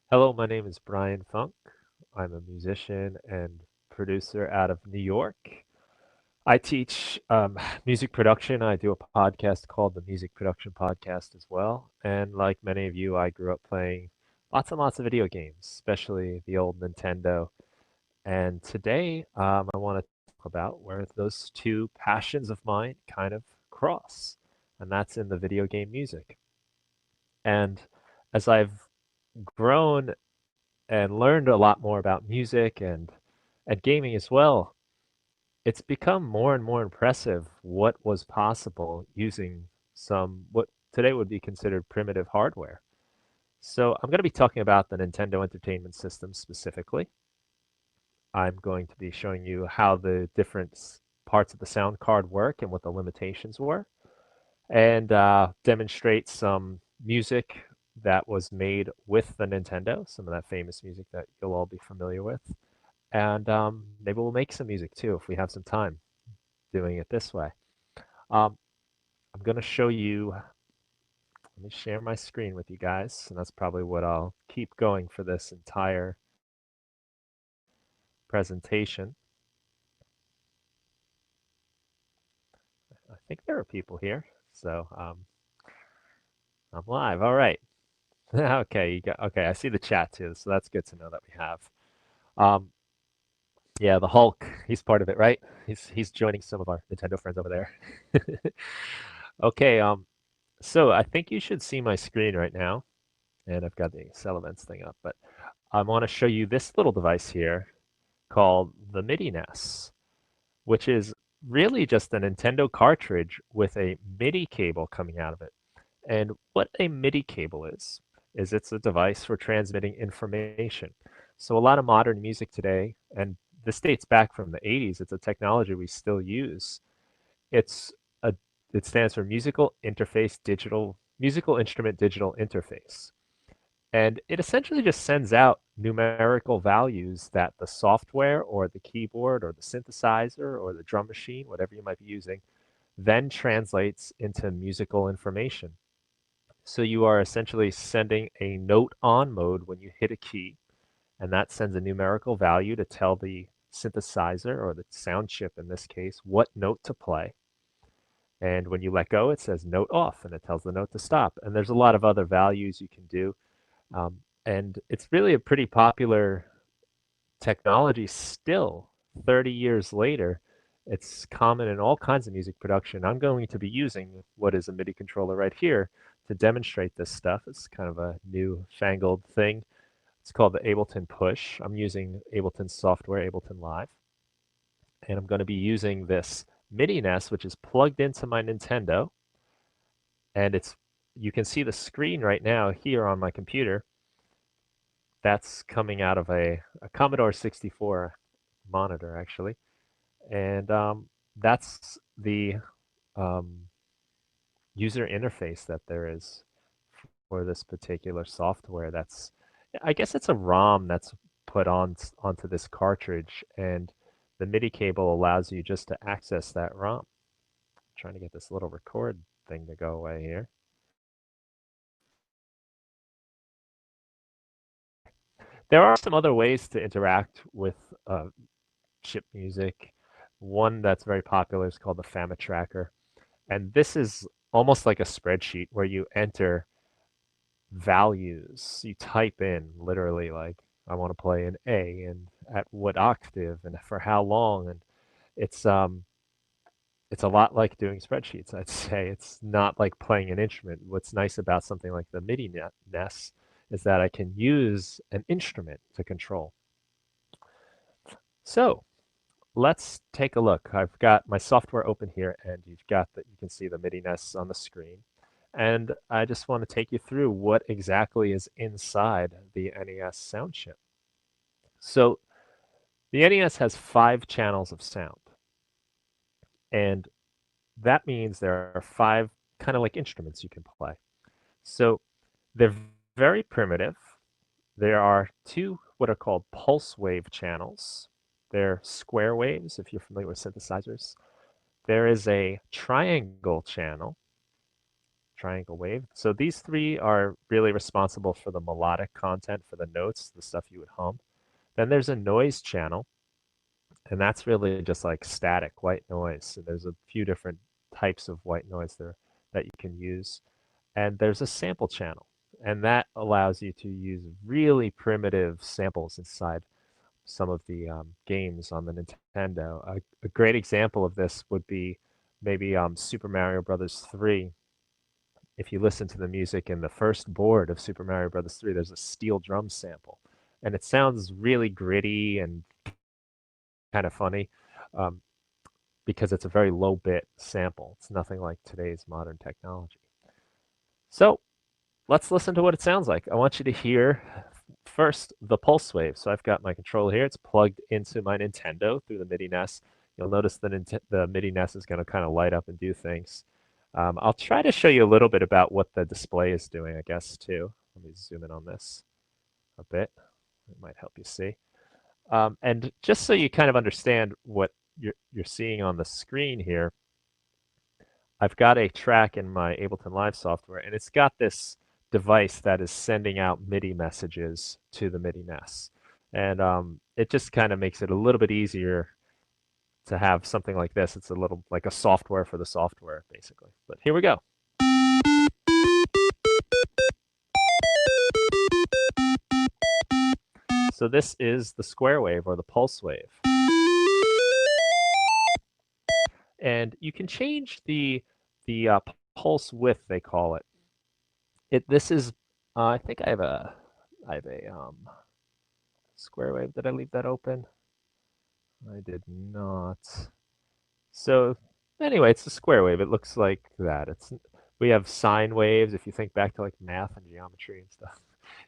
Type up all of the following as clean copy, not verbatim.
Hello, my name is Brian Funk. I'm a musician and producer out of New York. I teach music production. I do a podcast called the Music Production Podcast as well. And like many of you, I grew up playing lots and lots of video games, especially the old Nintendo. And today, I want to talk about where those two passions of mine kind of cross, and that's in the video game music. And as I've grown and learned a lot more about music and gaming as well, it's become more and more impressive what was possible using some what today would be considered primitive hardware. So I'm going to be talking about the Nintendo Entertainment System specifically. I'm going to be showing you how the different parts of the sound card work and what the limitations were, and demonstrate some music that was made with the Nintendo, some of that famous music that you'll all be familiar with. And maybe we'll make some music too if we have some time doing it this way. Um, I'm going to show you, let me share my screen with you guys, and that's probably what I'll keep going for this entire presentation. I think there are people here, so I'm live. All right. Okay, okay, I see the chat too, so that's good to know that we have. Um, yeah, the Hulk, he's part of it, right? He's joining some of our Nintendo friends over there. Okay, so I think you should see my screen right now, and I've got the Excel events thing up, but I want to show you this little device here called the MIDI NES, which is really just a Nintendo cartridge with a MIDI cable coming out of it. And what a MIDI cable is it's a device for transmitting information. So a lot of modern music today, and this dates back from the 80s, it's a technology we still use. It's a it stands for musical instrument digital interface. And it essentially just sends out numerical values that the software or the keyboard or the synthesizer or the drum machine, whatever you might be using, then translates into musical information. So you are essentially sending a note on mode when you hit a key, and that sends a numerical value to tell the synthesizer or the sound chip in this case what note to play. And when you let go, it says note off and it tells the note to stop. And there's a lot of other values you can do. And it's really a pretty popular technology still 30 years later. It's common in all kinds of music production. I'm going to be using what is a MIDI controller right here to demonstrate this stuff. It's kind of a new fangled thing. It's called the Ableton Push. I'm using Ableton software, Ableton Live. And I'm going to be using this MIDI NES, which is plugged into my Nintendo. And you can see the screen right now here on my computer. That's coming out of a Commodore 64 monitor, actually. And that's the um, user interface that there is for this particular software. I guess it's a ROM that's put onto this cartridge, and the MIDI cable allows you just to access that ROM. I'm trying to get this little record thing to go away here. There are some other ways to interact with chip music. One that's very popular is called the Fama Tracker. And this is almost like a spreadsheet where you enter values. You type in literally like, I want to play an A and at what octave and for how long. And it's um it's a lot like doing spreadsheets, I'd say. It's not like playing an instrument. What's nice about something like the MIDI NES is that I can use an instrument to control. So let's take a look. I've got my software open here, and you can see the MIDI NES on the screen. And I just want to take you through what exactly is inside the NES sound chip. So the NES has 5 channels of sound, and that means there are 5 kind of like instruments you can play. So they're very primitive. There are 2 what are called pulse wave channels. They're square waves, if you're familiar with synthesizers. There is a triangle channel, triangle wave. So these three are really responsible for the melodic content, for the notes, the stuff you would hum. Then there's a noise channel, and that's really just like static white noise. So there's a few different types of white noise there that you can use. And there's a sample channel, and that allows you to use really primitive samples inside some of the games on the Nintendo. A great example of this would be maybe Super Mario Brothers 3. If you listen to the music in the first board of Super Mario Brothers 3, there's a steel drum sample, and it sounds really gritty and kind of funny um, because it's a very low bit sample. It's nothing like today's modern technology. So let's listen to what it sounds like. I want you to hear first the pulse wave. So I've got my controller here. It's plugged into my Nintendo through the MIDI NES. You'll notice the MIDI NES is going to kind of light up and do things. I'll try to show you a little bit about what the display is doing, I guess, too. Let me zoom in on this a bit. It might help you see. And just so you kind of understand what you're seeing on the screen here, I've got a track in my Ableton Live software, and it's got this device that is sending out MIDI messages to the MIDI NES. And it just kind of makes it a little bit easier to have something like this. It's a little like a software for the software, basically. But here we go. So this is the square wave or the pulse wave. And you can change the pulse width, they call it. This is I think I have a square wave. Did I leave that open? I did not. So anyway, it's a square wave. It looks like that. We have sine waves. If you think back to like math and geometry and stuff,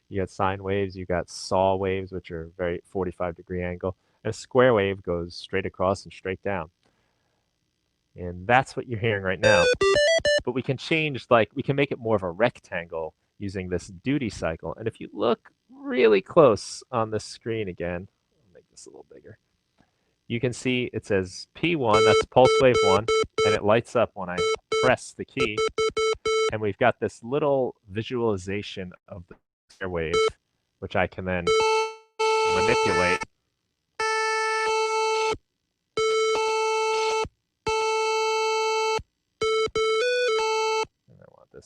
you got sine waves. You got saw waves, which are very 45-degree angle, and a square wave goes straight across and straight down. And that's what you're hearing right now. But we can change, like, we can make it more of a rectangle using this duty cycle. And if you look really close on the screen again, I'll make this a little bigger. You can see it says P1, that's pulse wave 1, and it lights up when I press the key. And we've got this little visualization of the square wave, which I can then manipulate. And I want this.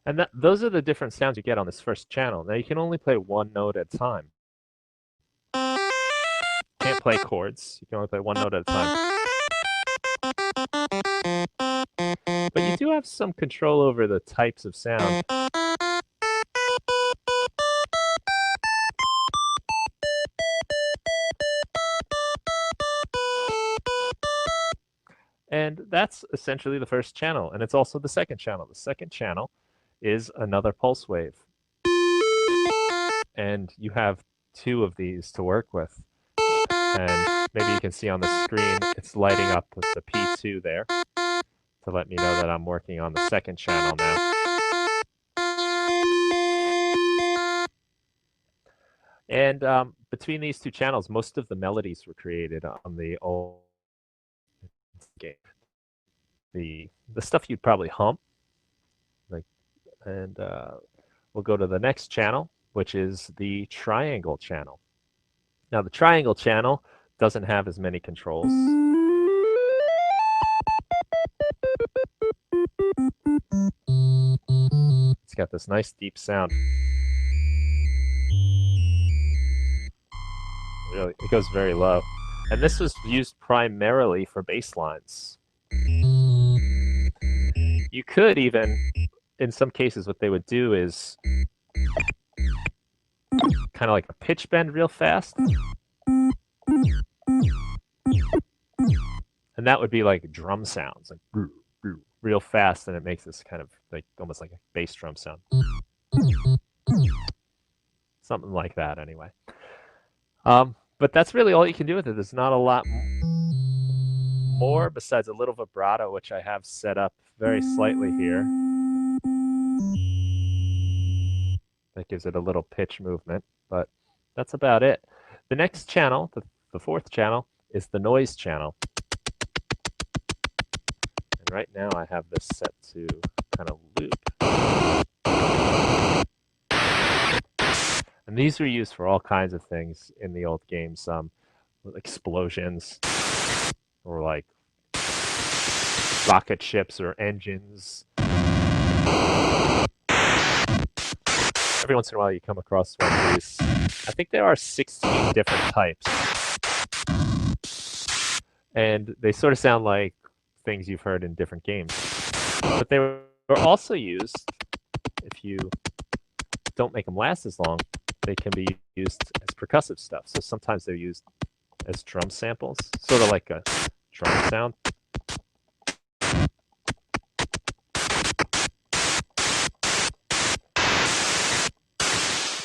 And those are the different sounds you get on this first channel. Now you can only play one note at a time. Can't play chords. You can only play one note at a time. But you do have some control over the types of sound. And that's essentially the first channel. And it's also the second channel. The second channel is another pulse wave. And you have two of these to work with. And maybe you can see on the screen, it's lighting up with the P2 there to let me know that I'm working on the second channel now. And between these two channels, most of the melodies were created on the old game. The stuff you'd probably hum. And we'll go to the next channel, which is the triangle channel. Now, the triangle channel doesn't have as many controls. It's got this nice deep sound. Really, it goes very low. And this was used primarily for bass lines. You could even, in some cases, what they would do is kind of like a pitch bend real fast. And that would be like drum sounds, like real fast, and it makes this kind of like almost like a bass drum sound. Something like that, anyway. But that's really all you can do with it. There's not a lot more besides a little vibrato, which I have set up very slightly here. That gives it a little pitch movement, but that's about it. The next channel, the fourth channel, is the noise channel. And right now I have this set to kind of loop. And these were used for all kinds of things in the old games, explosions, or like rocket ships or engines. Every once in a while you come across one of these. I think there are 16 different types. And they sort of sound like things you've heard in different games. But they were also used, if you don't make them last as long, they can be used as percussive stuff. So sometimes they're used as drum samples, sort of like a drum sound.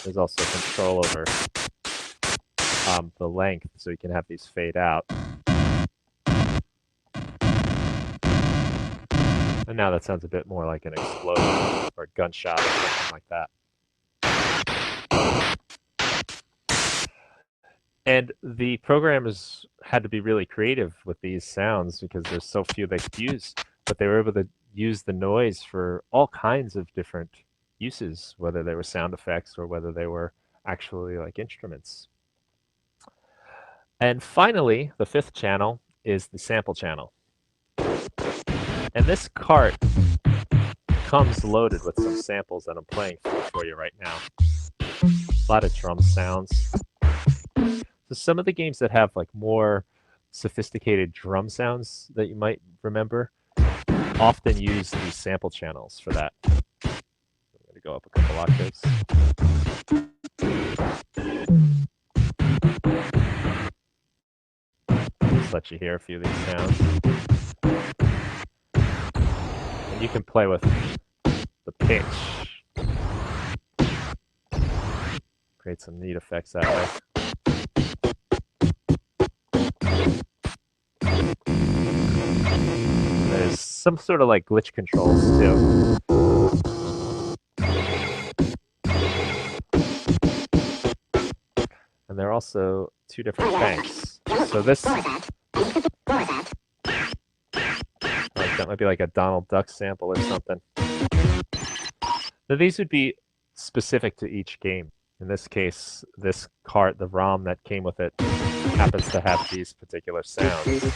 There's also control over the length, so you can have these fade out. And now that sounds a bit more like an explosion or a gunshot or something like that. And the programmers had to be really creative with these sounds because there's so few they could use. But they were able to use the noise for all kinds of different uses, whether they were sound effects or whether they were actually like instruments. And finally, the fifth channel is the sample channel. And this cart comes loaded with some samples that I'm playing for you right now. A lot of drum sounds. So some of the games that have like more sophisticated drum sounds that you might remember often use these sample channels for that. I'm going to go up a couple octaves. Just let you hear a few of these sounds. And you can play with the pitch. Create some neat effects that way. There's some sort of like glitch controls too. And there are also two different banks. So this, like that might be like a Donald Duck sample or something. Now these would be specific to each game. In this case, this cart, the ROM that came with it, happens to have these particular sounds.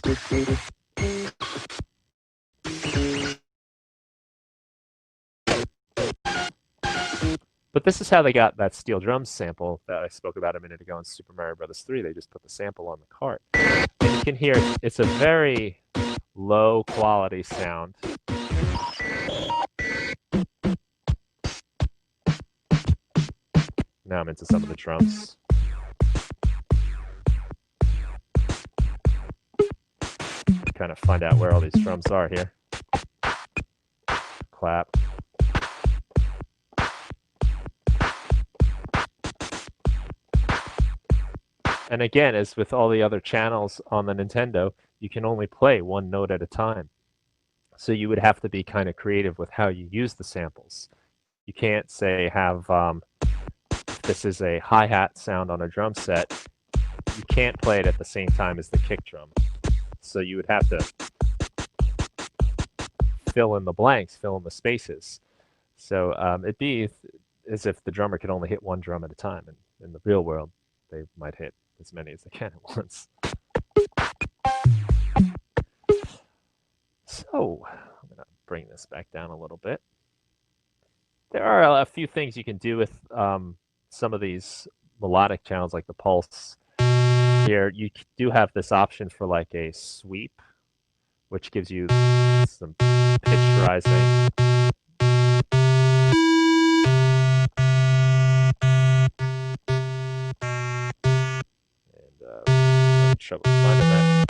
But this is how they got that steel drums sample that I spoke about a minute ago in Super Mario Bros. 3. They just put the sample on the cart. And you can hear it's a very low quality sound. Now I'm into some of the drums. Kind of find out where all these drums are here. Clap. And again, as with all the other channels on the Nintendo, you can only play one note at a time. So you would have to be kind of creative with how you use the samples. You can't say have, if this is a hi-hat sound on a drum set, you can't play it at the same time as the kick drum. So you would have to fill in the blanks, fill in the spaces. So it'd be as if the drummer could only hit one drum at a time. And in the real world, they might hit as many as they can at once. So I'm going to bring this back down a little bit. There are a few things you can do with some of these melodic channels, like the pulse. Here, you do have this option for like a sweep, which gives you some pitch rising. And trouble finding that.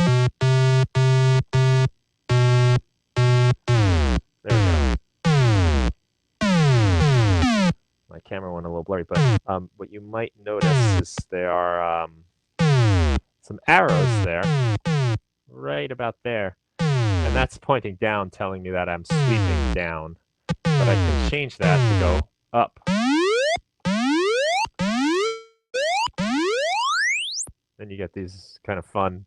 There we go. My camera went a little blurry, but what you might notice is there are some arrows there, right about there. And that's pointing down, telling me that I'm sweeping down. But I can change that to go up. and you get these kind of fun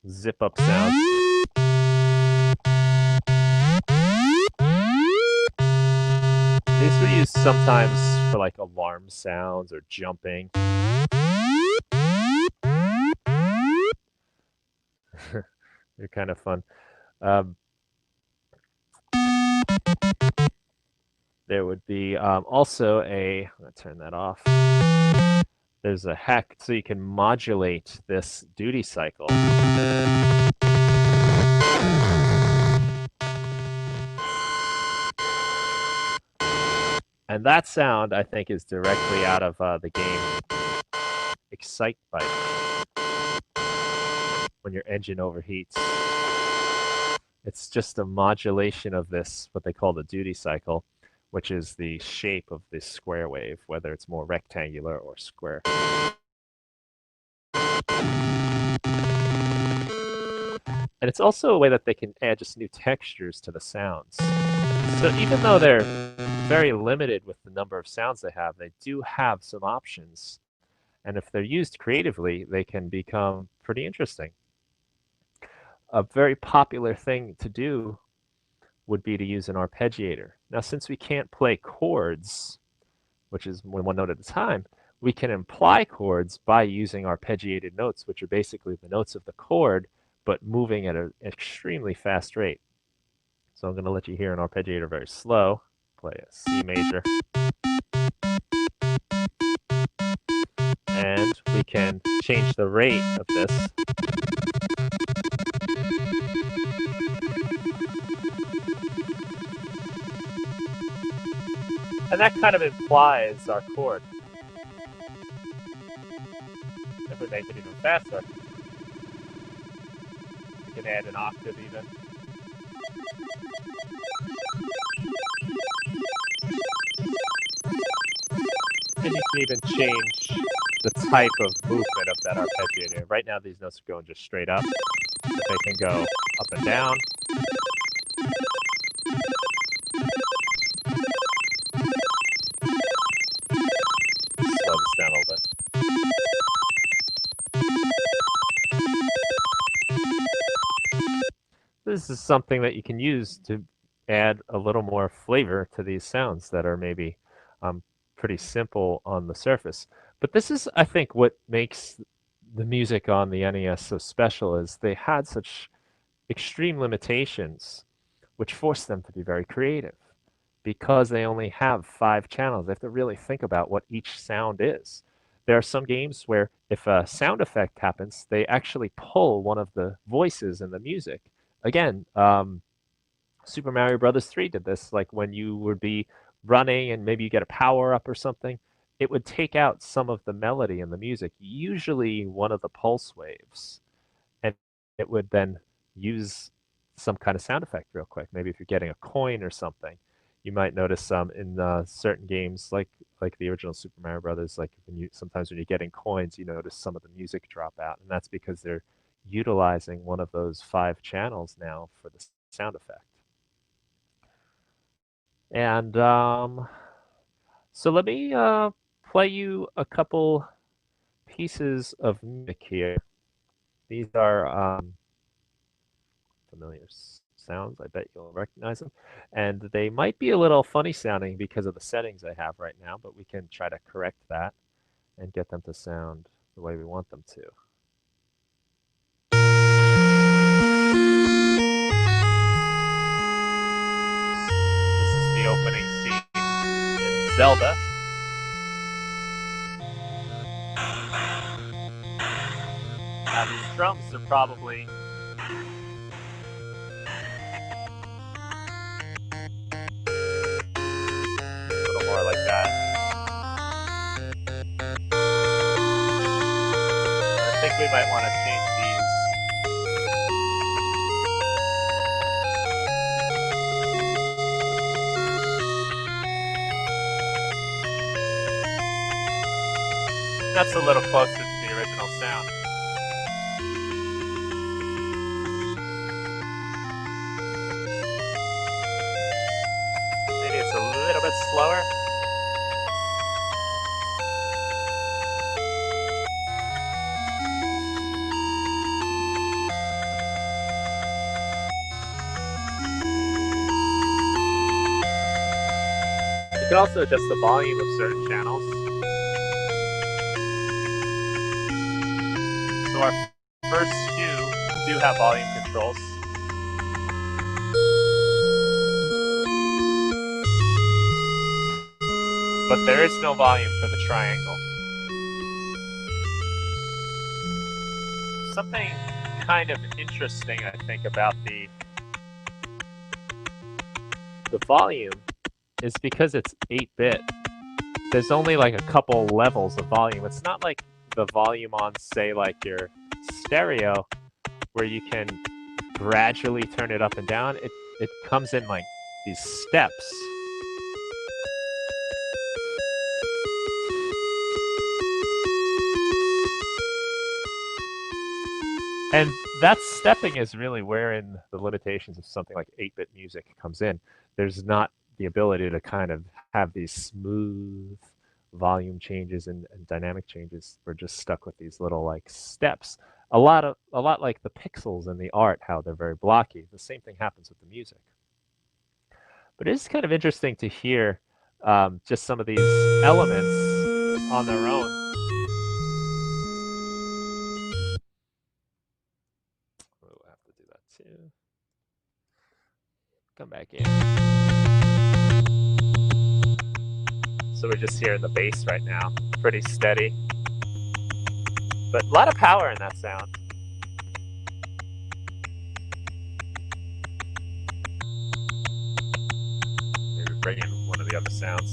zip up sounds. These are used sometimes for like alarm sounds or jumping. They're kind of fun. Um, there would be also I'm going to turn that off. There's a hack so you can modulate this duty cycle. And that sound, I think, is directly out of the game Excite Bike when your engine overheats. It's just a modulation of this, what they call the duty cycle, which is the shape of this square wave, whether it's more rectangular or square. And it's also a way that they can add just new textures to the sounds. So even though they're very limited with the number of sounds they have, they do have some options. And if they're used creatively, they can become pretty interesting. A very popular thing to do would be to use an arpeggiator. Now, since we can't play chords, which is one note at a time, we can imply chords by using arpeggiated notes, which are basically the notes of the chord, but moving at an extremely fast rate. So I'm going to let you hear an arpeggiator very slow. Play a C major. And we can change the rate of this. And that kind of implies our chord. If we make it even faster, we can add an octave even. And you can even change the type of movement of that arpeggiator. Right now, these notes are going just straight up, but they can go up and down. Slow this down a little bit. This is something that you can use to add a little more flavor to these sounds that are maybe pretty simple on the surface. But this is, I think, what makes the music on the NES so special is they had such extreme limitations, which forced them to be very creative. Because they only have 5 channels, they have to really think about what each sound is. There are some games where if a sound effect happens, they actually pull one of the voices in the music. Again, Super Mario Brothers 3 did this, like when you would be running and maybe you get a power up or something, it would take out some of the melody in the music, usually one of the pulse waves, and it would then use some kind of sound effect real quick. Maybe if you're getting a coin or something, you might notice some in certain games like the original Super Mario Brothers. Like sometimes when you're getting coins, you notice some of the music drop out, and that's because they're utilizing one of those 5 channels now for the sound effect. And so let me play you a couple pieces of music here. These are familiar sounds. I bet you'll recognize them. And they might be a little funny sounding because of the settings I have right now, but we can try to correct that and get them to sound the way we want them to. This is the opening scene in Zelda. Now these drums are probably a little more like that. I think we might want to change these. That's a little closer to the original sound. Maybe it's a little bit slower. can also adjust the volume of certain channels. So our first two do have volume controls. But there is no volume for the triangle. Something kind of interesting, I think, about the volume is because it's 8-bit, there's only like a couple levels of volume. It's not like the volume on, say, like your stereo, where you can gradually turn it up and down. It comes in like these steps. And that stepping is really wherein the limitations of something like 8-bit music comes in. There's not the ability to kind of have these smooth volume changes and dynamic changes. We're just stuck with these little like steps. A lot like the pixels in the art, how they're very blocky. The same thing happens with the music. But it is kind of interesting to hear just some of these elements on their own. We'll have to do that too. Come back in. So we're just hearing the bass right now. Pretty steady. But a lot of power in that sound. Maybe bring in one of the other sounds.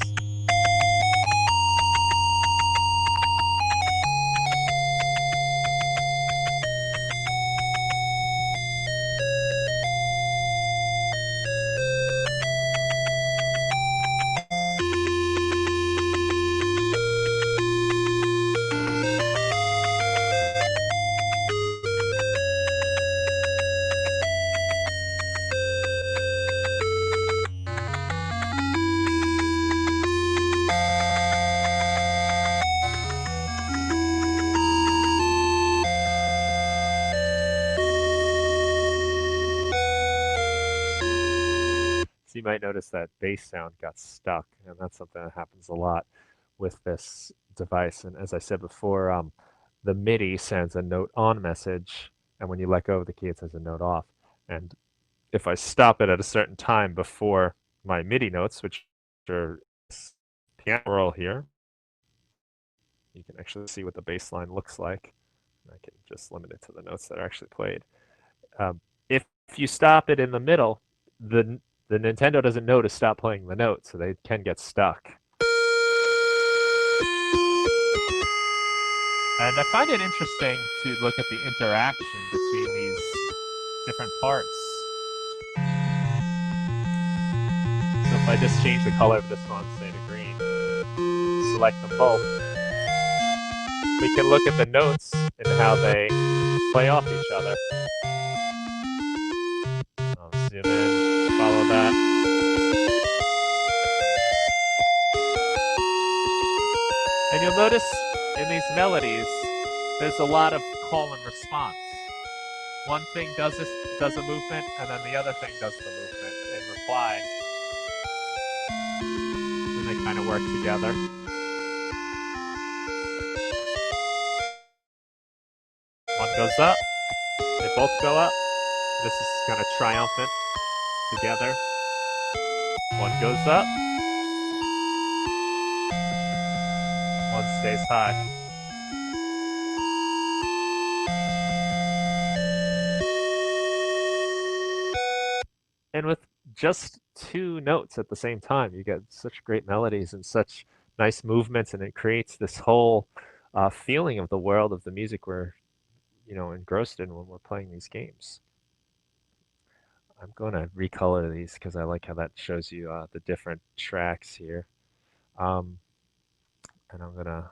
So you might notice that bass sound got stuck, and that's something that happens a lot with this device. And as I said before, the MIDI sends a note on message, and when you let go of the key, it says a note off. And if I stop it at a certain time before my MIDI notes, which are piano roll here, you can actually see what the bass line looks like. I can just limit it to the notes that are actually played. If you stop it in the middle, the Nintendo doesn't know to stop playing the note, so they can get stuck. And I find it interesting to look at the interaction between these different parts. So if I just change the color of this one, say to green, select them both, we can look at the notes and how they play off each other. I'll zoom in, follow that. And you'll notice in these melodies, there's a lot of call and response. One thing does a movement, and then the other thing does the movement in reply. And they kind of work together. One goes up, they both go up. This is kind of triumphant together. One goes up, one stays high. And with just two notes at the same time, you get such great melodies and such nice movements, and it creates this whole feeling of the world of the music we're, engrossed in when we're playing these games. I'm going to recolor these because I like how that shows you the different tracks here. And I'm going to,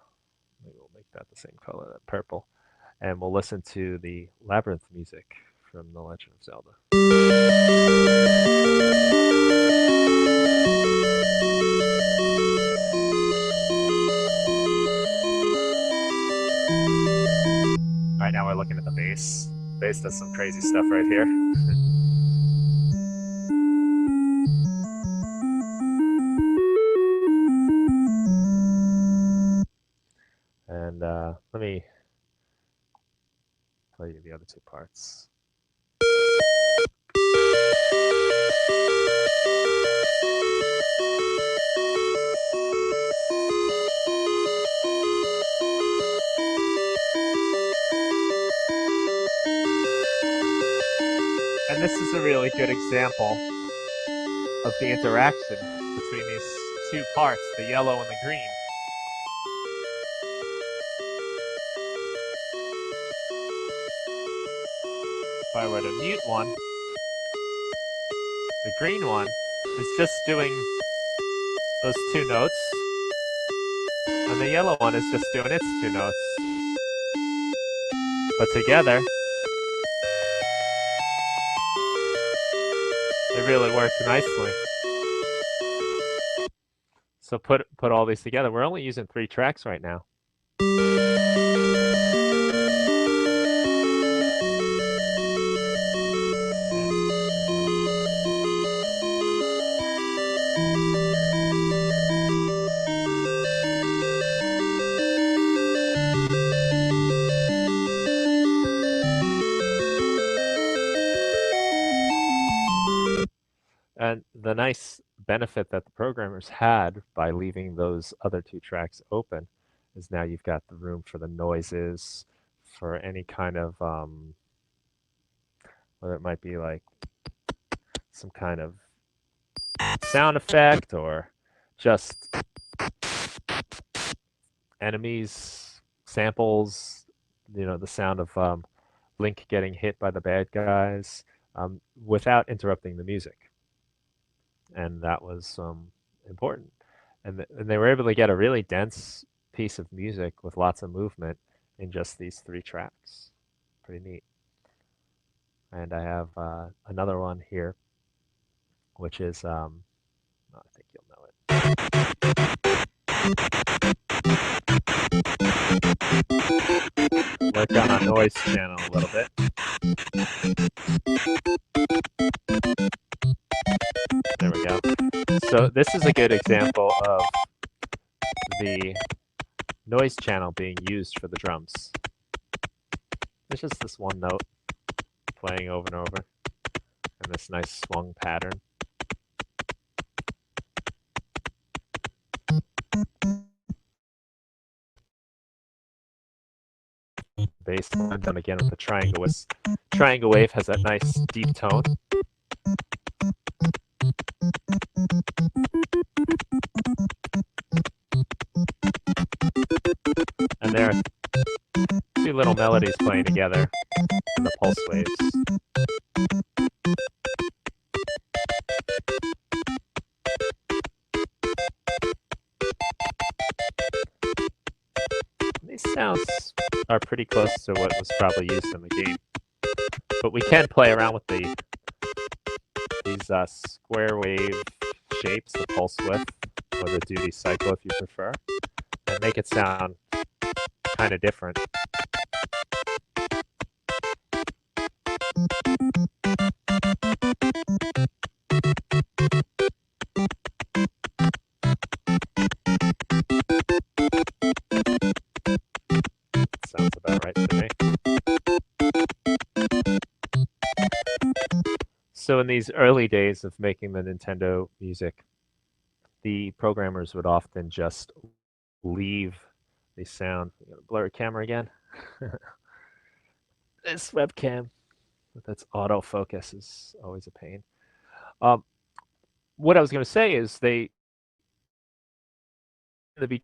maybe we'll make that the same color, that purple. And we'll listen to the Labyrinth music from The Legend of Zelda. All right, now we're looking at the bass. Bass does some crazy stuff right here. And let me play you the other two parts. And this is a really good example of the interaction between these two parts, the yellow and the green. If I were to mute one, the green one is just doing those two notes, and the yellow one is just doing its two notes. But together, they really work nicely. So put all these together. We're only using 3 tracks right now. And the nice benefit that the programmers had by leaving those other 2 tracks open is now you've got the room for the noises, for any kind of, whether it might be like some kind of sound effect or just enemies, samples, the sound of Link getting hit by the bad guys without interrupting the music. And that was important. And they were able to get a really dense piece of music with lots of movement in just these 3 tracks. Pretty neat. And I have another one here, which is, I think you'll know it. Work on our noise channel a little bit. There we go. So this is a good example of the noise channel being used for the drums. It's just this one note playing over and over, and this nice swung pattern. Bass line done again with the triangle. Triangle wave has that nice deep tone. And there are 2 little melodies playing together in the pulse waves. These sounds are pretty close to what was probably used in the game. But we can play around with these square wave shapes, the pulse width, or the duty cycle if you prefer, and make it sound kind of different. Sounds about right to me. So in these early days of making the Nintendo music, the programmers would often just leave the sound. I'm gonna blur camera again. This webcam with its autofocus is always a pain. What I was going to say is they the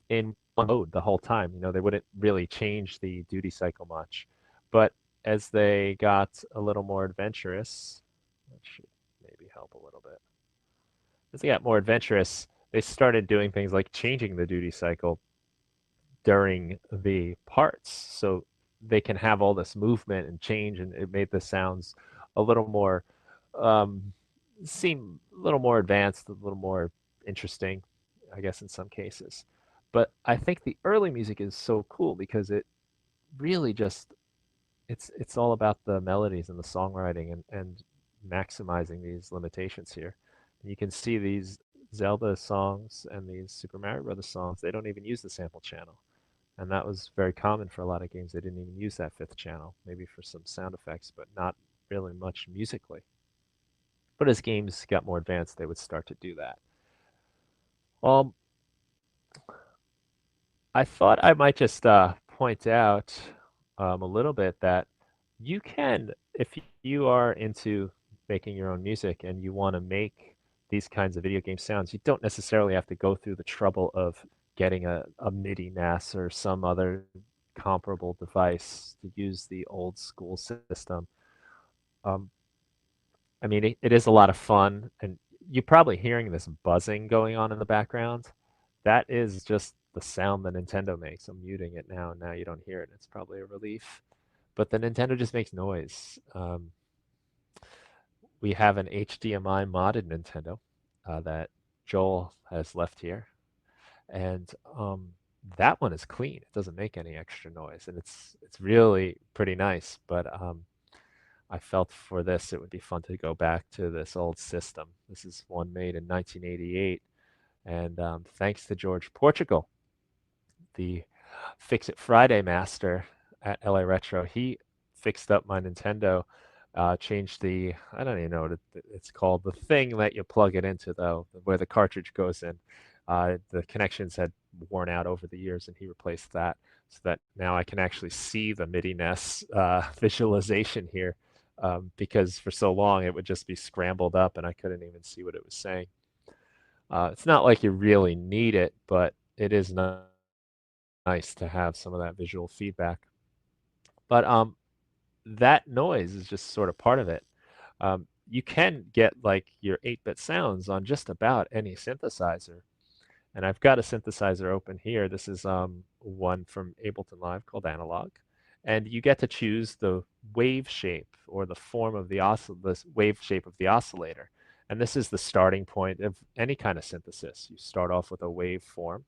in one mode the whole time. They wouldn't really change the duty cycle much, but as they got a little more adventurous, that should maybe help a little bit. As they got more adventurous, they started doing things like changing the duty cycle during the parts, so they can have all this movement and change, and it made the sounds a little more seem a little more advanced, a little more interesting, I guess in some cases. But I think the early music is so cool because it really just it's all about the melodies and the songwriting and maximizing these limitations here. And you can see Zelda songs and these Super Mario Brothers songs, they don't even use the sample channel. And that was very common for a lot of games. They didn't even use that fifth channel, maybe for some sound effects, but not really much musically. But as games got more advanced, they would start to do that. Um, I thought I might just point out a little bit that you can, if you are into making your own music and you want to make these kinds of video game sounds, you don't necessarily have to go through the trouble of getting a MIDI NAS or some other comparable device to use the old school system. Um, I mean, it is a lot of fun, and you're probably hearing this buzzing going on in the background. That is just the sound the Nintendo makes. I'm muting it now, and now you don't hear it. It's probably a relief. But the Nintendo just makes noise. We have an HDMI modded Nintendo that Joel has left here, and that one is clean. It doesn't make any extra noise, and it's really pretty nice. But I felt for this it would be fun to go back to this old system. This is one made in 1988, and thanks to George Portugal, the Fix It Friday master at LA Retro, he fixed up my Nintendo, changed the, I don't even know what it's called, the thing that you plug it into, though, where the cartridge goes in. The connections had worn out over the years, and he replaced that so that now I can actually see the MIDI NES visualization here, because for so long it would just be scrambled up and I couldn't even see what it was saying. It's not like you really need it, but it is nice to have some of that visual feedback. But that noise is just sort of part of it. You can get like your 8-bit sounds on just about any synthesizer. And I've got a synthesizer open here. This is one from Ableton Live called Analog. And you get to choose the wave shape or the form of the wave shape of the oscillator. And this is the starting point of any kind of synthesis. You start off with a wave form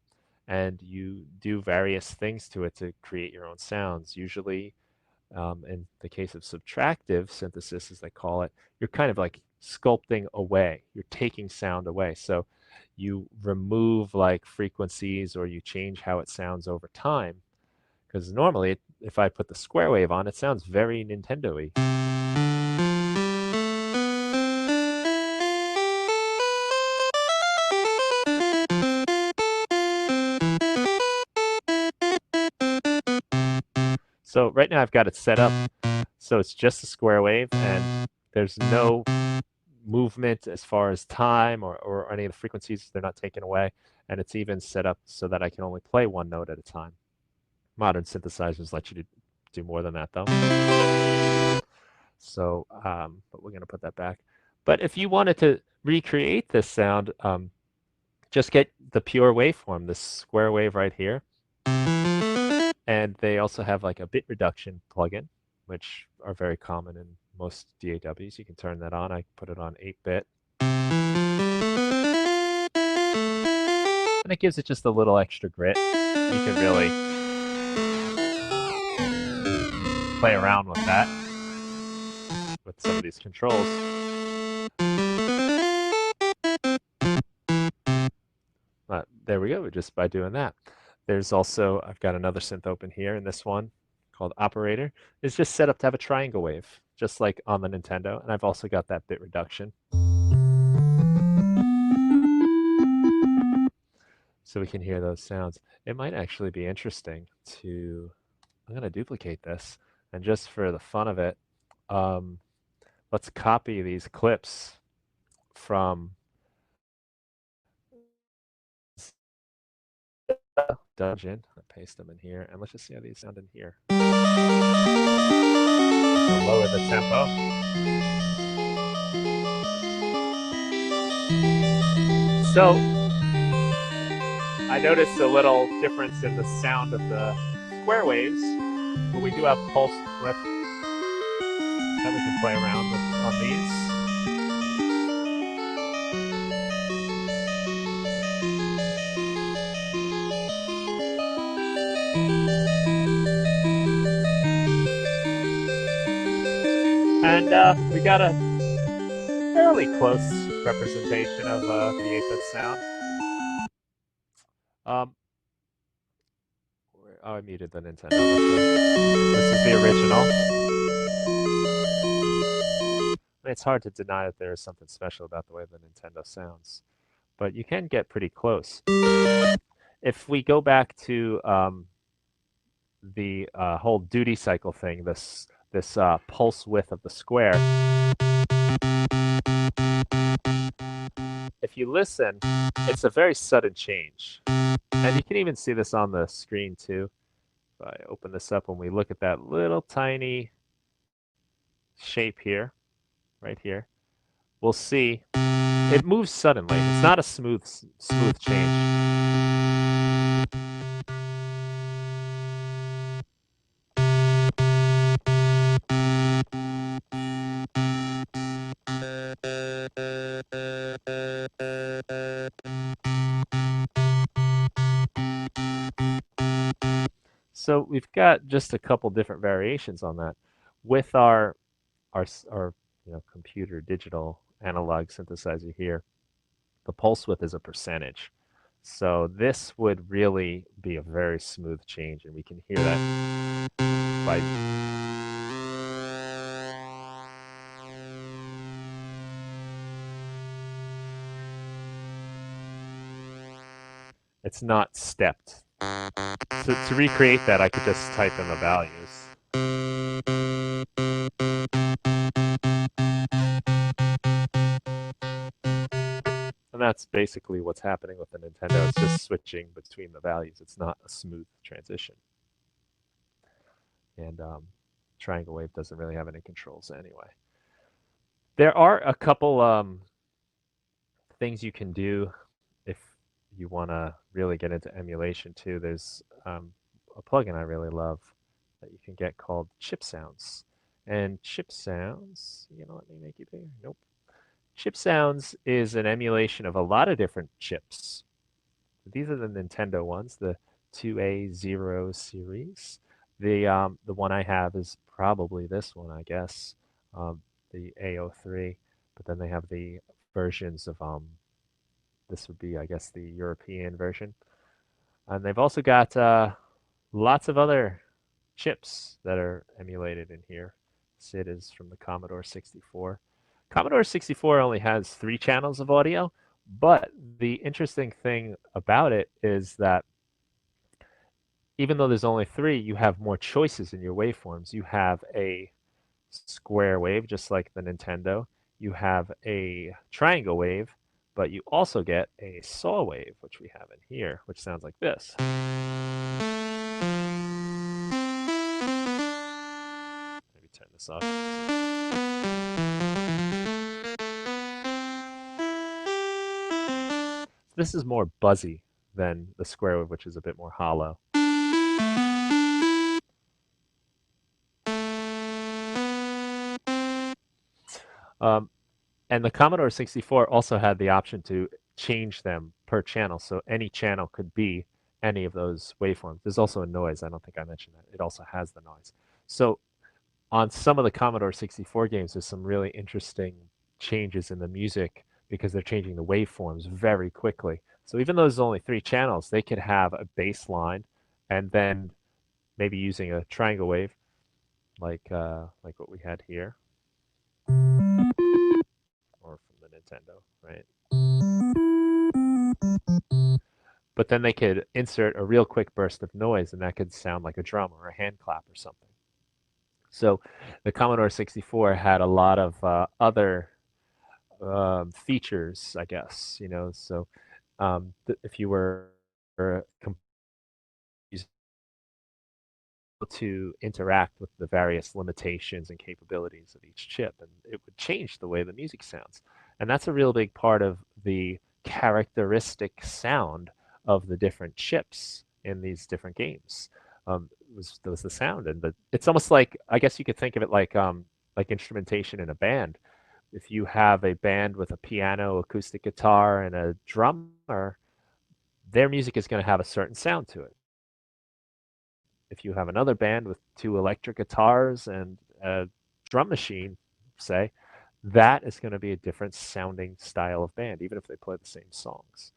and you do various things to it to create your own sounds. Usually, in the case of subtractive synthesis, as they call it, you're kind of like sculpting away. You're taking sound away. So you remove like frequencies or you change how it sounds over time. Because normally, if I put the square wave on, it sounds very Nintendo-y. So right now I've got it set up so it's just a square wave and there's no movement as far as time or any of the frequencies. They're not taken away. And it's even set up so that I can only play one note at a time. Modern synthesizers let you do more than that, though. So, but we're going to put that back. But if you wanted to recreate this sound, just get the pure waveform, this square wave right here. And they also have like a bit reduction plugin, which are very common in most DAWs. You can turn that on. I put it on 8-bit. And it gives it just a little extra grit. You can really play around with that, with some of these controls. There we go, just by doing that. There's also, I've got another synth open here, and this one called Operator is just set up to have a triangle wave, just like on the Nintendo. And I've also got that bit reduction. So we can hear those sounds. It might actually be interesting to, I'm going to duplicate this. And just for the fun of it, let's copy these clips from Dungeon. I paste them in here, and let's just see how these sound in here. I'll lower the tempo. So I noticed a little difference in the sound of the square waves, but we do have pulse width that we can play around with on these. And we got a fairly close representation of the 8-bit sound. Um, oh, I muted the Nintendo. This is the original. It's hard to deny that there is something special about the way the Nintendo sounds, but you can get pretty close. If we go back to the whole duty cycle thing, this pulse width of the square, if you listen, it's a very sudden change. And you can even see this on the screen too. If I open this up and we look at that little tiny shape here, right here, we'll see it moves suddenly. It's not a smooth change. So we've got just a couple different variations on that. With our computer digital analog synthesizer here, the pulse width is a percentage. So this would really be a very smooth change, and we can hear that by it's not stepped. So to recreate that, I could just type in the values. And that's basically what's happening with the Nintendo. It's just switching between the values. It's not a smooth transition. And Triangle Wave doesn't really have any controls anyway. There are a couple things you can do if you want to really get into emulation too. There's a plugin I really love that you can get called Chip Sounds. And Chip Sounds, let me make it bigger. Nope. Chip Sounds is an emulation of a lot of different chips. These are the Nintendo ones, the 2A0 series. The one I have is probably this one, I guess, the A03. But then they have the versions of this would be, I guess, the European version. And they've also got lots of other chips that are emulated in here. SID is from the Commodore 64. Commodore 64 only has 3 channels of audio, but the interesting thing about it is that even though there's only 3, you have more choices in your waveforms. You have a square wave, just like the Nintendo. You have a triangle wave, but you also get a saw wave, which we have in here, which sounds like this. Maybe turn this off. This is more buzzy than the square wave, which is a bit more hollow. And the Commodore 64 also had the option to change them per channel. So any channel could be any of those waveforms. There's also a noise. I don't think I mentioned that. It also has the noise. So on some of the Commodore 64 games, there's some really interesting changes in the music because they're changing the waveforms very quickly. So even though there's only 3 channels, they could have a bass line and then maybe using a triangle wave like what we had here or from the Nintendo, right? But then they could insert a real quick burst of noise and that could sound like a drum or a hand clap or something. So the Commodore 64 had a lot of other features, I guess, so if you were to interact with the various limitations and capabilities of each chip, and it would change the way the music sounds. And that's a real big part of the characteristic sound of the different chips in these different games. Was the sound, and it's almost like, I guess you could think of it like instrumentation in a band. If you have a band with a piano, acoustic guitar, and a drummer, their music is going to have a certain sound to it. If you have another band with 2 electric guitars and a drum machine, say, that is going to be a different sounding style of band, even if they play the same songs.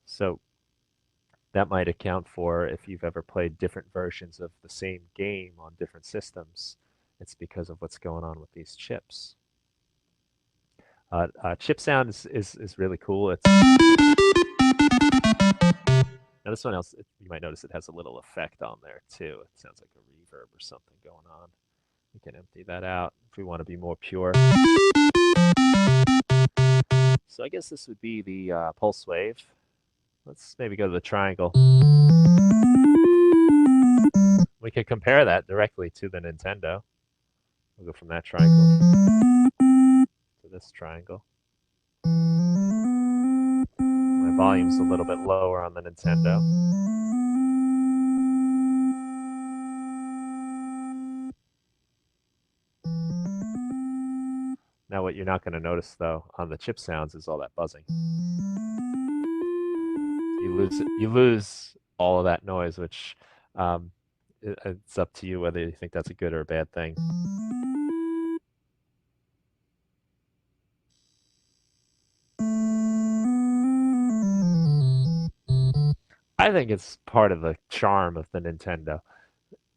So that might account for if you've ever played different versions of the same game on different systems. It's because of what's going on with these chips. Chip sound is really cool. It's now this one else you might notice it has a little effect on there too. It sounds like a reverb or something going on. We can empty that out if we want to be more pure. So I guess this would be the pulse wave. Let's maybe go to the triangle. We could compare that directly to the Nintendo. We'll go from that triangle to this triangle. My volume's a little bit lower on the Nintendo. Now what you're not going to notice though on the chip sounds is all that buzzing. You lose all of that noise, which it's up to you whether you think that's a good or a bad thing. I think it's part of the charm of the Nintendo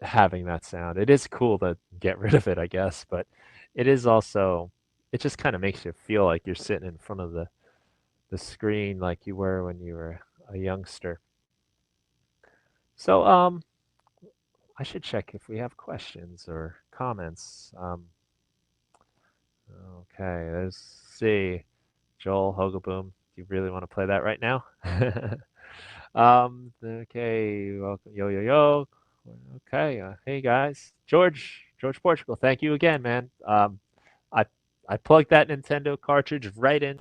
having that sound. It is cool to get rid of it, I guess, but it is also it just kind of makes you feel like you're sitting in front of the screen like you were when you were a youngster. So I should check if we have questions or comments. Okay, let's see. Joel Hogaboom, do you really want to play that right now? Okay, welcome, yo yo yo. Okay, hey guys, George Portugal, thank you again, man. I I plugged that Nintendo cartridge right in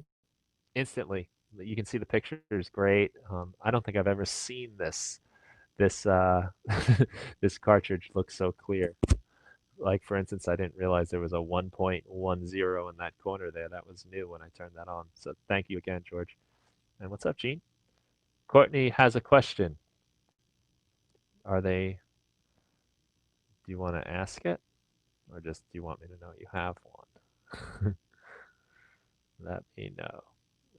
instantly. You can see the picture is great. I don't think I've ever seen this this cartridge look so clear. Like for instance, I didn't realize there was a 1.10 in that corner there. That was new when I turned that on. So thank you again, George. And what's up, Gene? Courtney has a question. Are they? Do you want to ask it, or just do you want me to know you have one? Let me know.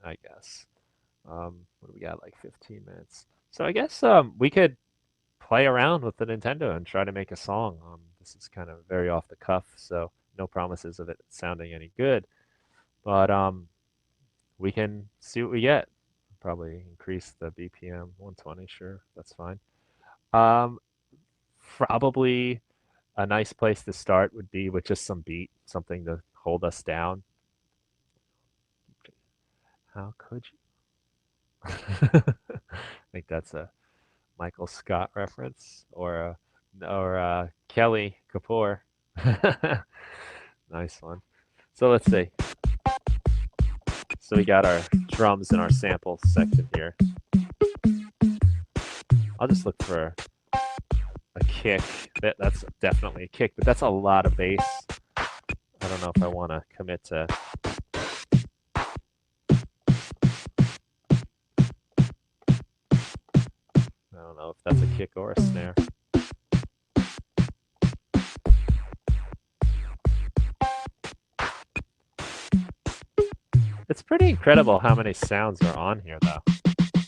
I guess. What do we got? Like 15 minutes. So I guess we could play around with the Nintendo and try to make a song. This is kind of very off the cuff, so no promises of it sounding any good. But we can see what we get. Probably increase the BPM 120. Sure, that's fine. Um, Probably a nice place to start would be with just some beat, something to hold us down. How could you? I think that's a Michael Scott reference or Kelly Kapoor. Nice one. So let's see. So we got our drums and our sample section here. I'll just look for a kick. That's definitely a kick, but that's a lot of bass. I don't know if I want to commit to. I don't know if that's a kick or a snare. It's pretty incredible how many sounds are on here, though.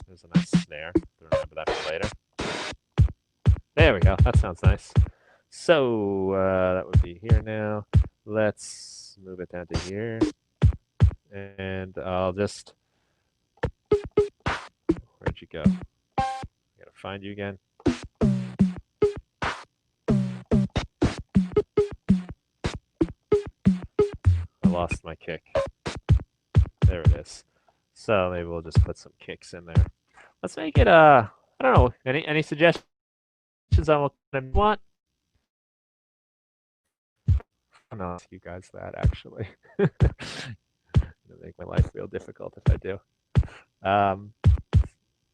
There's a nice snare. Remember that for later. There we go. That sounds nice. So that would be here now. Let's move it down to here. And I'll just... Where'd you go? I gotta find you again. I lost my kick. There it is. So maybe we'll just put some kicks in there. Let's make it, I don't know, any suggestions on what kind of want? I'm gonna ask you guys that actually. It'll make my life real difficult if I do.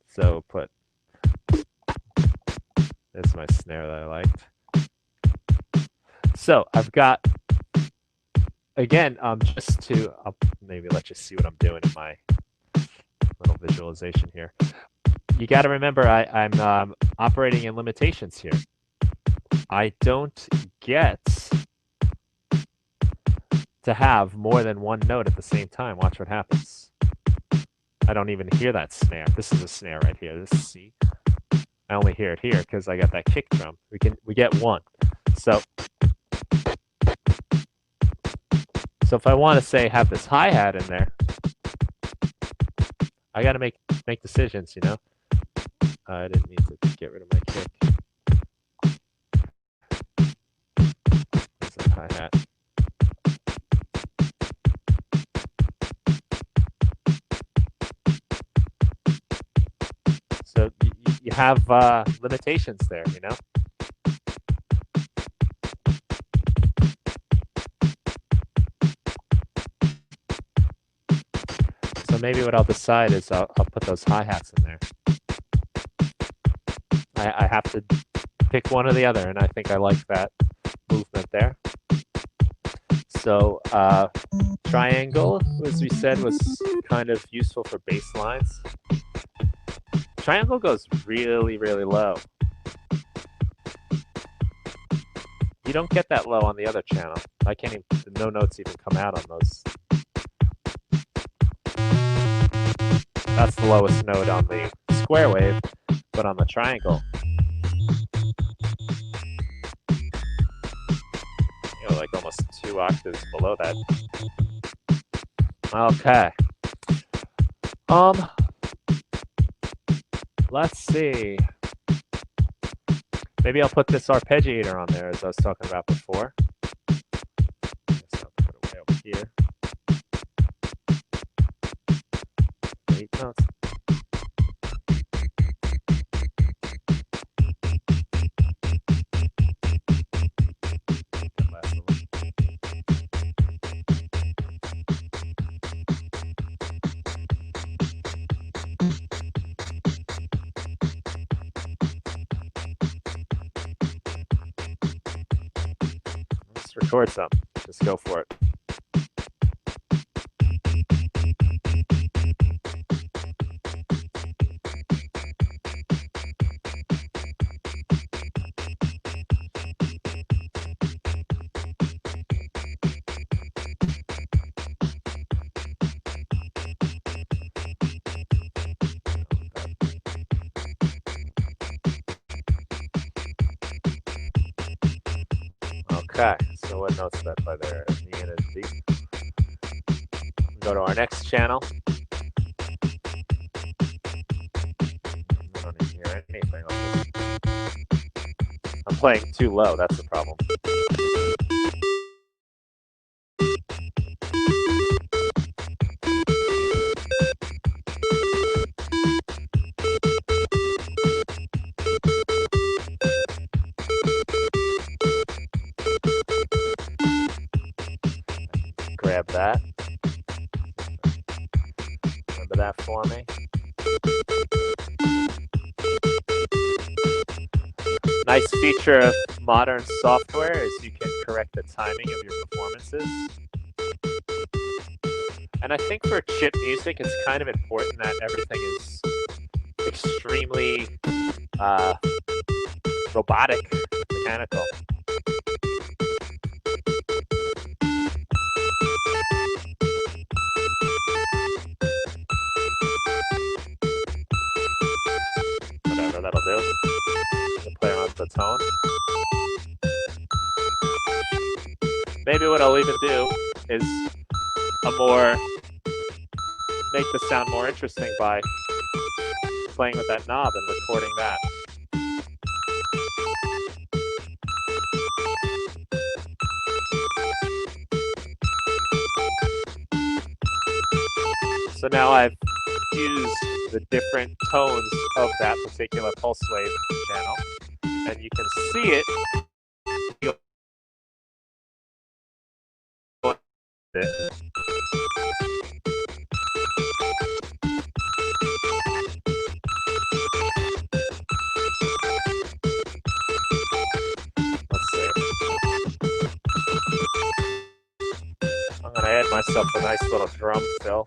So put this my snare that I liked. So I've got again, just to I'll maybe let you see what I'm doing in my little visualization here. You got to remember I'm operating in limitations here. I don't get to have more than one note at the same time. Watch what happens. I don't even hear that snare. This is a snare right here. This is C. I only hear it here because I got that kick drum. We get one. So if I want to say have this hi-hat in there, I got to make decisions, you know. I didn't need to get rid of my kick. There's that hi-hat. So you have limitations there, you know. So maybe what I'll decide is I'll put those hi-hats in there. I have to pick one or the other, and I think I like that movement there. So triangle, as we said, was kind of useful for bass lines. Triangle goes really, really low. You don't get that low on the other channel. I can't even, no notes even come out on those. That's the lowest note on the square wave, but on the triangle, you know, like almost 2 octaves below that. Okay. Let's see. Maybe I'll put this arpeggiator on there, as I was talking about before. I guess I'll put it way over here. 8 notes. Let's record some. Just go for it. Okay, so what notes is that by there? E and a D. Go to our next channel. I don't even hear anything. I'm playing too low, that's the problem. Grab that. Remember that for me. Nice feature of modern software is you can correct the timing of your performances. And I think for chip music, it's kind of important that everything is extremely robotic, mechanical. Whatever, that'll do. We'll play around with the tone. Maybe what I'll even do is make the sound more interesting by playing with that knob and recording that. So now I've used the different tones of that particular pulse wave channel, and you can see it. Let's see. I'm gonna add myself a nice little drum fill.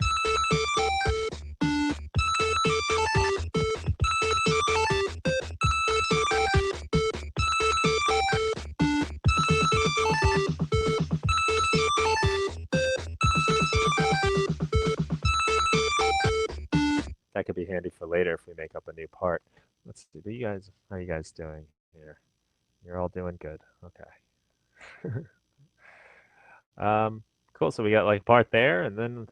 that could be handy for later if we make up a new part. Let's see. How you guys doing here? You're all doing good. Okay. Cool. So we got like part there, and then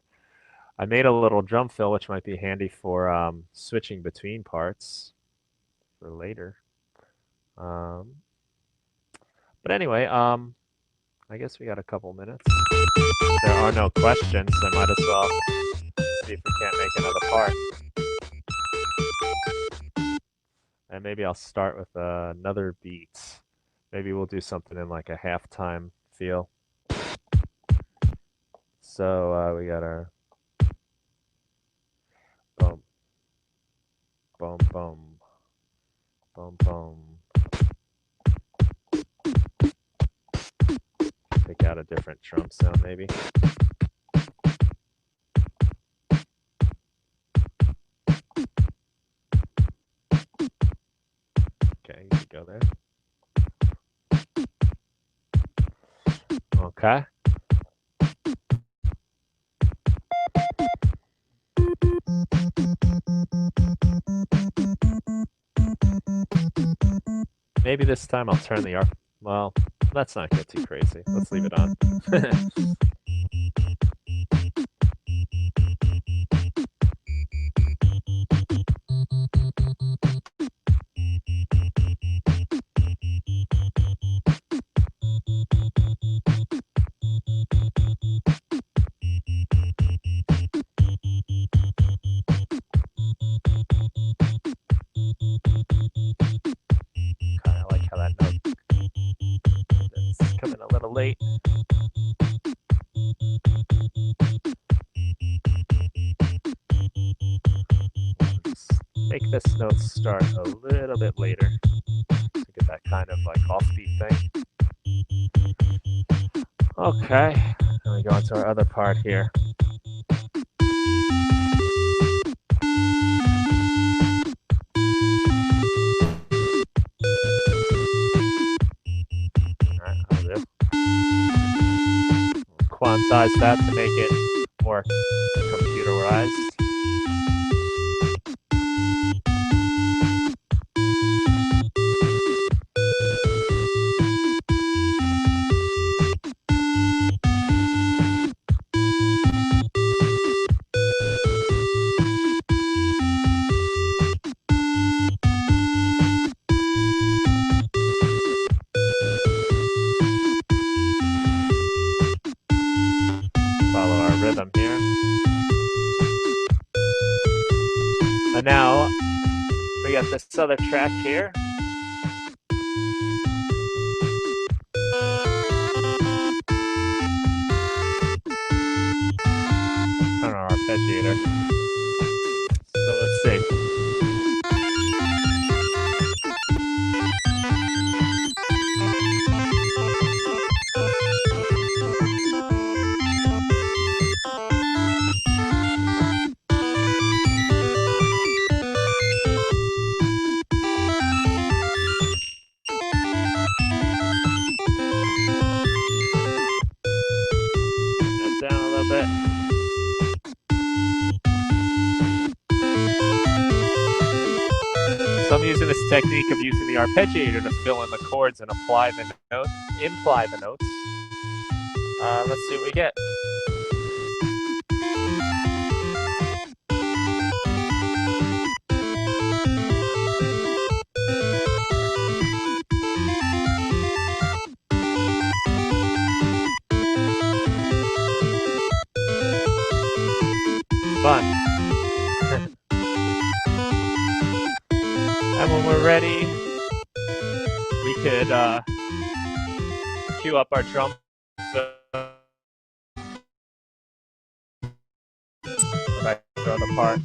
I made a little drum fill, which might be handy for switching between parts for later. Um, but anyway, I guess we got a couple minutes. There are no questions, so I might as well see if we can't make another part. And maybe I'll start with another beat. Maybe we'll do something in like a halftime feel. So we got our boom, boom, boom, boom, boom. Pick out a different drum sound maybe. Okay, you can go there. Okay. Maybe this time I'll turn the arp. Well, let's not get too crazy. Let's leave it on. I like how that note is coming a little late. Let's make this note start a little bit later to get that kind of like offbeat thing. Okay, then we go into our other part here. Alright, I'll do. Quantize that to make it more computerized. Follow our rhythm here. And now we got this other track here. On our arpeggiator. So let's see. Down a little bit. So I'm using this technique of using the arpeggiator to fill in the chords and imply the notes. Let's see what we get. Fun. And when we're ready, we could cue up our drum. Back to the other part.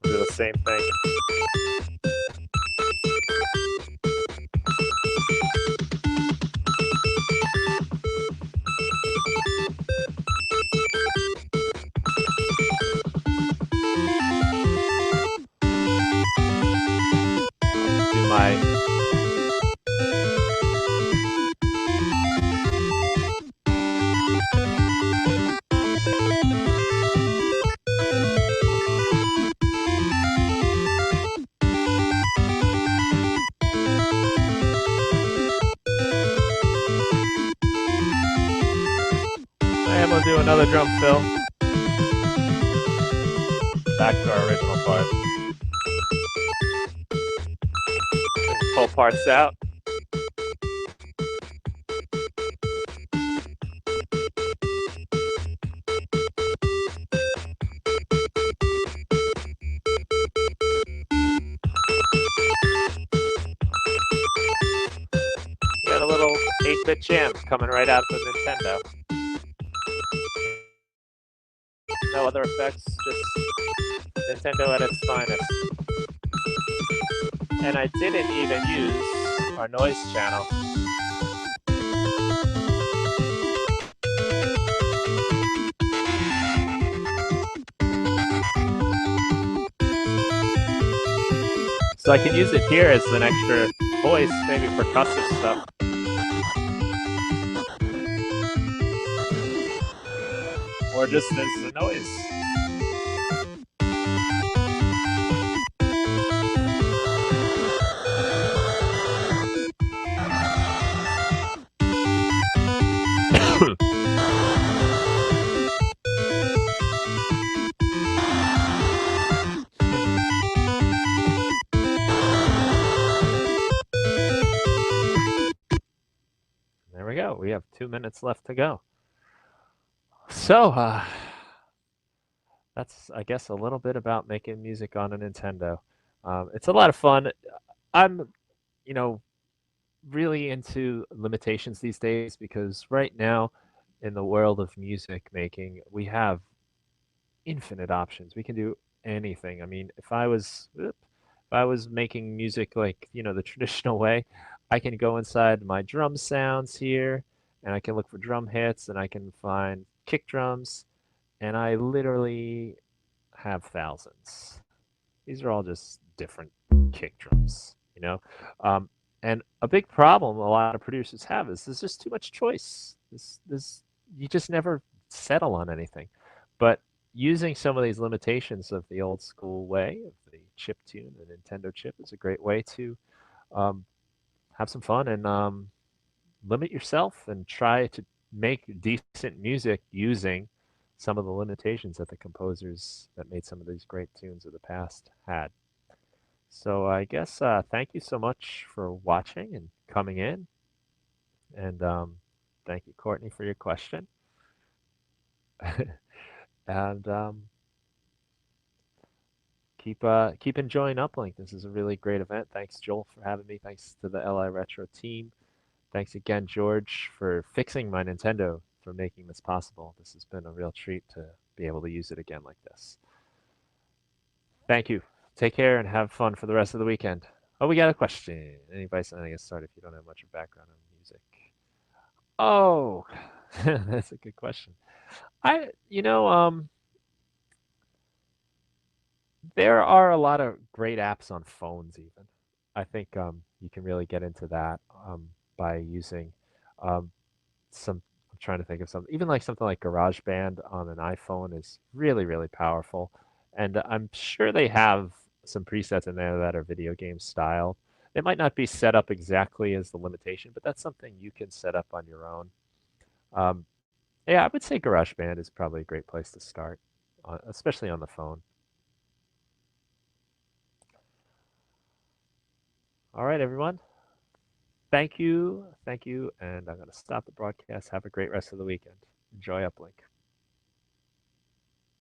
Do the same thing. Do my do another drum fill. Back to our original part. Pull parts out. You got a little 8-bit jams coming right out of the Nintendo. No other effects, just Nintendo at its finest. And I didn't even use our noise channel. So I can use it here as an extra voice, maybe percussive stuff. Or just as a noise. There we go. We have 2 minutes left to go. So, that's, I guess, a little bit about making music on a Nintendo. It's a lot of fun. I'm, you know, really into limitations these days because right now, in the world of music making, we have infinite options. We can do anything. I mean, if I was making music like, the traditional way, I can go inside my drum sounds here and I can look for drum hits and I can find kick drums and I literally have thousands. These are all just different kick drums. Um, and a big problem a lot of producers have is there's just too much choice. This you just never settle on anything. But using some of these limitations of the old school way of the chip tune, the Nintendo chip, is a great way to um, have some fun and limit yourself and try to make decent music using some of the limitations that the composers that made some of these great tunes of the past had. So I guess thank you so much for watching and coming in, and thank you, Courtney, for your question. And keep enjoying Uplink. This is a really great event. Thanks, Joel, for having me. Thanks to the LI Retro team. Thanks again, George, for fixing my Nintendo, for making this possible. This has been a real treat to be able to use it again like this. Thank you. Take care and have fun for the rest of the weekend. Oh, we got a question. Any advice on how to get started if you don't have much of background on music? Oh, that's a good question. I, you know, there are a lot of great apps on phones even. I think you can really get into that by using um, some. I'm trying to think of something. Even like something like GarageBand on an iPhone is really, really powerful, and I'm sure they have some presets in there that are video game style. They might not be set up exactly as the limitation, but that's something you can set up on your own. Um, yeah, I would say GarageBand is probably a great place to start, especially on the phone. All right, everyone. Thank you. Thank you. And I'm going to stop the broadcast. Have a great rest of the weekend. Enjoy Uplink.